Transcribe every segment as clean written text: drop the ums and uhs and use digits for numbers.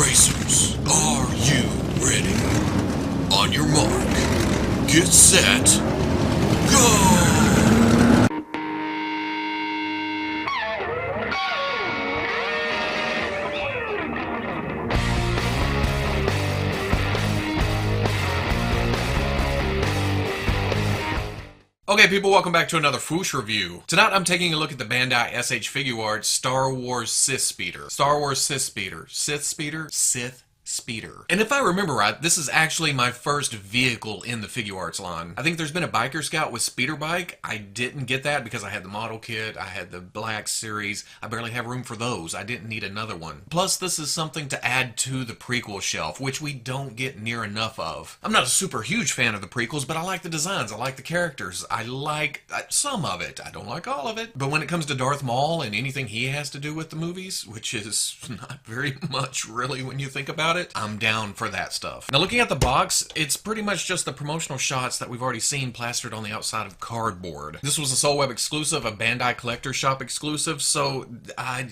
Racers, are you ready? On your mark, get set, go! Okay people, welcome back to another Fwoosh review. Tonight I'm taking a look at the Bandai SH Figuarts Star Wars Sith Speeder. Star Wars Sith Speeder. Sith Speeder? Sith Speeder. And if I remember right, this is actually my first vehicle in the Figuarts line. I think there's been a Biker Scout with speeder bike. I didn't get that because I had the model kit, I had the Black Series. I barely have room for those. I didn't need another one. Plus, this is something to add to the prequel shelf, which we don't get near enough of. I'm not a super huge fan of the prequels, but I like the designs, I like the characters, I like some of it. I don't like all of it. But when it comes to Darth Maul and anything he has to do with the movies, which is not very much really when you think about it, I'm down for that stuff. Now looking at the box, it's pretty much just the promotional shots that we've already seen plastered on the outside of cardboard. This was a Soul Web exclusive, a Bandai Collector Shop exclusive, so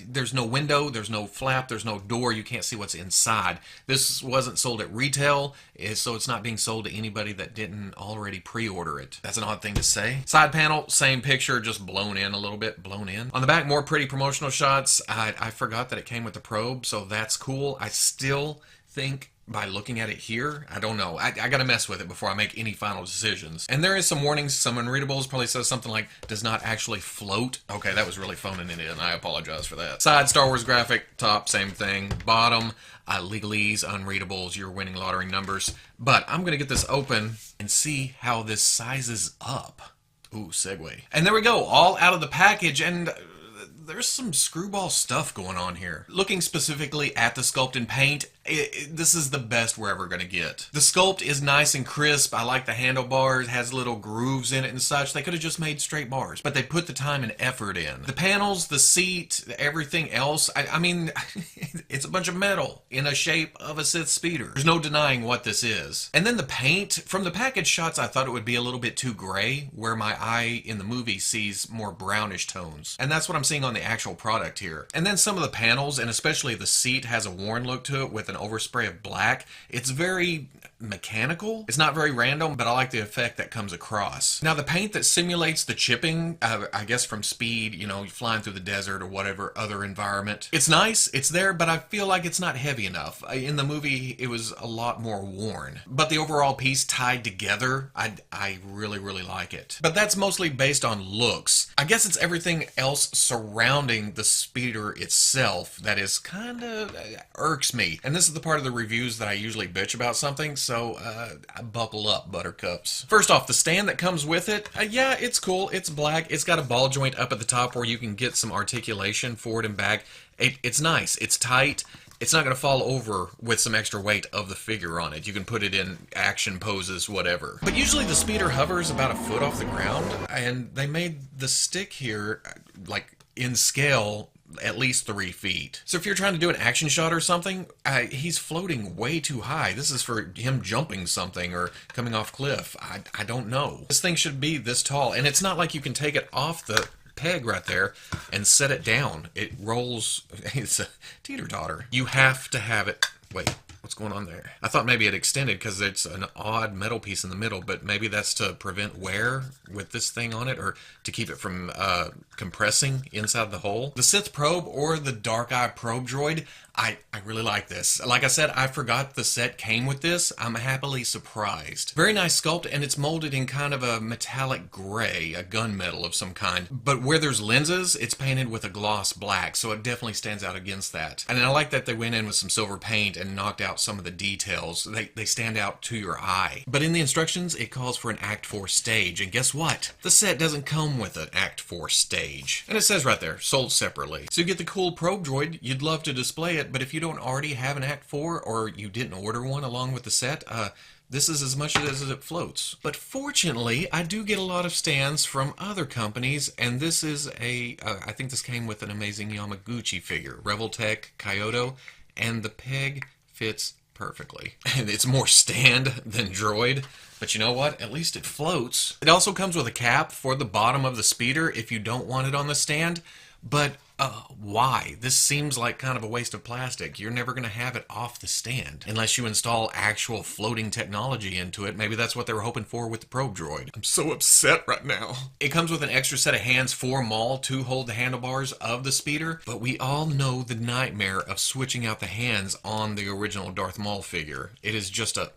there's no window, there's no flap, there's no door, you can't see what's inside. This wasn't sold at retail, so it's not being sold to anybody that didn't already pre-order it. That's an odd thing to say. Side panel, same picture, just blown in a little bit, blown in. On the back, more pretty promotional shots. I forgot that it came with the probe, so that's cool. I still think by looking at it here, I don't know. I gotta mess with it before I make any final decisions. And there is some warnings, some unreadables. Probably says something like, does not actually float. Okay, that was really phoning it in. I apologize for that. Side, Star Wars graphic. Top, same thing. Bottom, legalese, unreadables, your winning lottery numbers. But I'm gonna get this open and see how this sizes up. Ooh, segue. And there we go, all out of the package, and there's some screwball stuff going on here. Looking specifically at the sculpt and paint, this is the best we're ever going to get. The sculpt is nice and crisp. I like the handlebars, has little grooves in it and such. They could have just made straight bars, but they put the time and effort in. The panels, the seat, everything else, I mean, it's a bunch of metal in a shape of a Sith Speeder. There's no denying what this is. And then the paint, from the package shots, I thought it would be a little bit too gray, where my eye in the movie sees more brownish tones. And that's what I'm seeing on the actual product here. And then some of the panels, and especially the seat, has a worn look to it with an overspray of black. It's very mechanical. It's not very random, but I like the effect that comes across. Now the paint that simulates the chipping, I guess from speed, you know, flying through the desert or whatever other environment. It's nice, it's there, but I feel like it's not heavy enough. In the movie, it was a lot more worn. But the overall piece tied together, I really, really like it. But that's mostly based on looks. I guess it's everything else surrounding the speeder itself that is kind of irks me. And this is the part of the reviews that I usually bitch about something, so buckle up, buttercups. First off, the stand that comes with it, yeah, it's cool, it's black, it's got a ball joint up at the top where you can get some articulation forward and back. It's nice, it's tight, it's not going to fall over with some extra weight of the figure on it. You can put it in action poses, whatever. But usually the speeder hovers about a foot off the ground, and they made the stick here, like, in scale, at least 3 feet. So if you're trying to do an action shot or something, he's floating way too high. This is for him jumping something or coming off cliff. I don't know. This thing should be this tall, and it's not like you can take it off the peg right there and set it down. It rolls. It's a teeter-totter. You have to have it. Wait. What's going on there? I thought maybe it extended because it's an odd metal piece in the middle, but maybe that's to prevent wear with this thing on it, or to keep it from compressing inside the hole. The Sith probe or the Dark Eye probe droid, I really like this. Like I said, I forgot the set came with this. I'm happily surprised. Very nice sculpt, and it's molded in kind of a metallic gray, a gunmetal of some kind. But where there's lenses, it's painted with a gloss black, so it definitely stands out against that. And I like that they went in with some silver paint and knocked out some of the details. They stand out to your eye. But in the instructions, it calls for an Act 4 stage, and guess what? The set doesn't come with an Act 4 stage. And it says right there, sold separately. So you get the cool probe droid, you'd love to display it, but if you don't already have an Act 4, or you didn't order one along with the set, this is as much as it floats. But fortunately, I do get a lot of stands from other companies, and this is I think this came with an amazing Yamaguchi figure, Revoltech Kyoto, and the peg fits perfectly. And it's more stand than droid, but you know what? At least it floats. It also comes with a cap for the bottom of the speeder if you don't want it on the stand. But why? This seems like kind of a waste of plastic. You're never going to have it off the stand unless you install actual floating technology into it. Maybe that's what they were hoping for with the probe droid. I'm so upset right now. It comes with an extra set of hands for Maul to hold the handlebars of the speeder, but we all know the nightmare of switching out the hands on the original Darth Maul figure. It is just a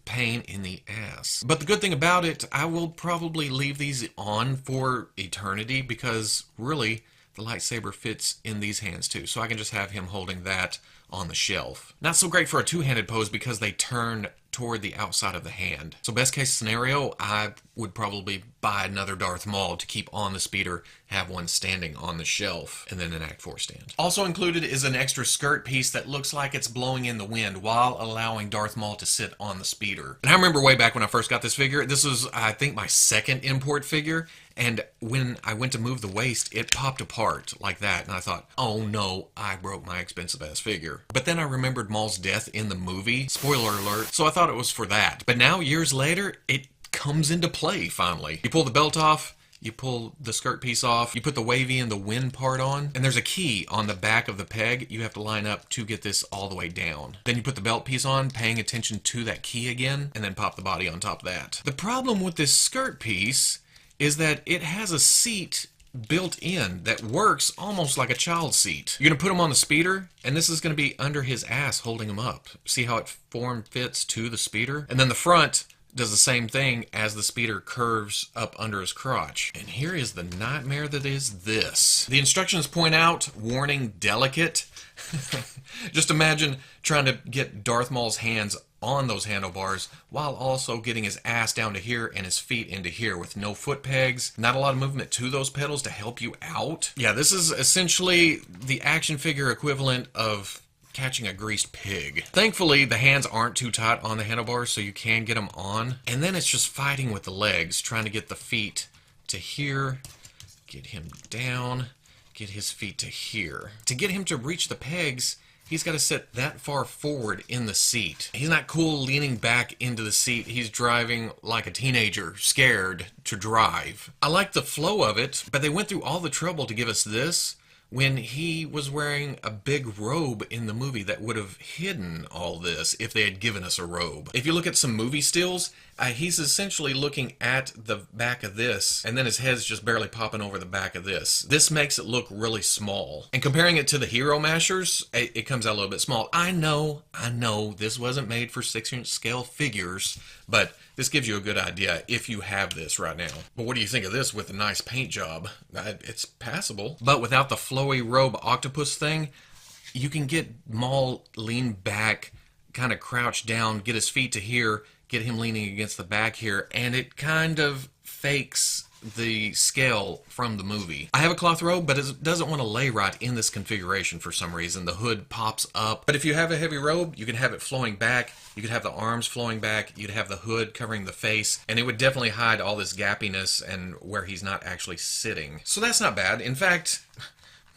pain in the ass. But the good thing about it, I will probably leave these on for eternity because really, the lightsaber fits in these hands too, so I can just have him holding that on the shelf. Not so great for a two-handed pose because they turn toward the outside of the hand. So best case scenario, I would probably buy another Darth Maul to keep on the speeder, have one standing on the shelf, and then an Act 4 stand. Also included is an extra skirt piece that looks like it's blowing in the wind while allowing Darth Maul to sit on the speeder. And I remember way back when I first got this figure, this was, I think, my second import figure, and when I went to move the waist, it popped apart like that, and I thought, oh no, I broke my expensive-ass figure. But then I remembered Maul's death in the movie, spoiler alert, so I thought it was for that. But now, years later, it comes into play, finally. You pull the belt off, you pull the skirt piece off, you put the wavy and the wind part on, and there's a key on the back of the peg you have to line up to get this all the way down. Then you put the belt piece on, paying attention to that key again, and then pop the body on top of that. The problem with this skirt piece is that it has a seat built in that works almost like a child seat. You're going to put him on the speeder, and this is going to be under his ass holding him up. See how it form fits to the speeder? And then the front does the same thing as the speeder curves up under his crotch. And here is the nightmare that is this. The instructions point out, warning, delicate. Just imagine trying to get Darth Maul's hands on those handlebars while also getting his ass down to here and his feet into here with no foot pegs, not a lot of movement to those pedals to help you out. Yeah, this is essentially the action figure equivalent of catching a greased pig. Thankfully, the hands aren't too tight on the handlebars, so you can get them on. And then it's just fighting with the legs, trying to get the feet to here, get him down, get his feet to here. To get him to reach the pegs, he's got to sit that far forward in the seat. He's not cool leaning back into the seat. He's driving like a teenager, scared to drive. I like the flow of it, but they went through all the trouble to give us this when he was wearing a big robe in the movie that would have hidden all this if they had given us a robe. If you look at some movie stills, he's essentially looking at the back of this, and then his head's just barely popping over the back of this. This makes it look really small. And comparing it to the Hero Mashers, it comes out a little bit small. I know, this wasn't made for 6-inch scale figures, but this gives you a good idea if you have this right now. But what do you think of this with a nice paint job? It's passable. But without the flowy robe octopus thing, you can get Maul lean back, kind of crouch down, get his feet to here, get him leaning against the back here, and it kind of fakes the scale from the movie. I have a cloth robe, but it doesn't want to lay right in this configuration for some reason. The hood pops up. But if you have a heavy robe, you can have it flowing back. You could have the arms flowing back. You'd have the hood covering the face. And it would definitely hide all this gappiness and where he's not actually sitting. So that's not bad. In fact,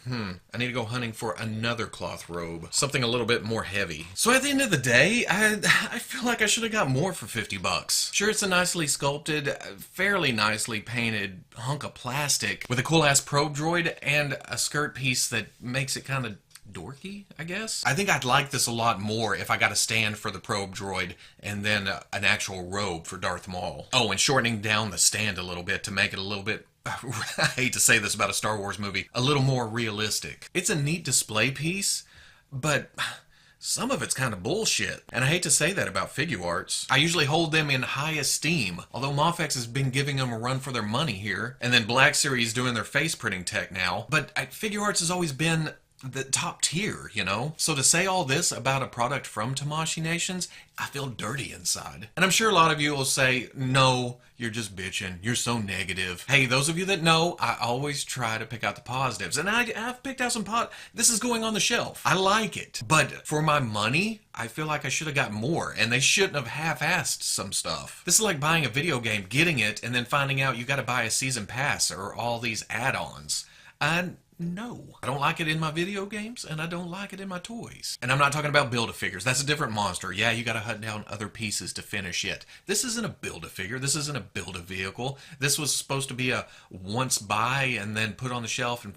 I need to go hunting for another cloth robe. Something a little bit more heavy. So at the end of the day, I feel like I should have got more for 50 bucks. Sure, it's a nicely sculpted, fairly nicely painted hunk of plastic with a cool-ass probe droid and a skirt piece that makes it kind of dorky, I guess. I think I'd like this a lot more if I got a stand for the probe droid and then an actual robe for Darth Maul. Oh, and shortening down the stand a little bit to make it a little bit, I hate to say this about a Star Wars movie, a little more realistic. It's a neat display piece, but some of it's kind of bullshit. And I hate to say that about Figuarts. I usually hold them in high esteem, although Mofex has been giving them a run for their money here, and then Black Series doing their face printing tech now. But Figuarts has always been the top tier, you know? So to say all this about a product from Tamashii Nations, I feel dirty inside. And I'm sure a lot of you will say, no, you're just bitching. You're so negative. Hey, those of you that know, I always try to pick out the positives. And I've picked out some this is going on the shelf. I like it. But for my money, I feel like I should have got more. And they shouldn't have half-assed some stuff. This is like buying a video game, getting it, and then finding out you got to buy a season pass or all these add-ons. No. I don't like it in my video games, and I don't like it in my toys. And I'm not talking about Build-A-Figures. That's a different monster. Yeah, you gotta hunt down other pieces to finish it. This isn't a Build-A-Figure. This isn't a Build-A-Vehicle. This was supposed to be a once buy and then put on the shelf and,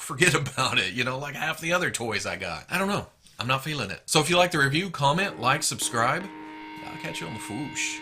forget about it. Like half the other toys I got. I don't know. I'm not feeling it. So if you like the review, comment, like, subscribe. I'll catch you on the Fwoosh.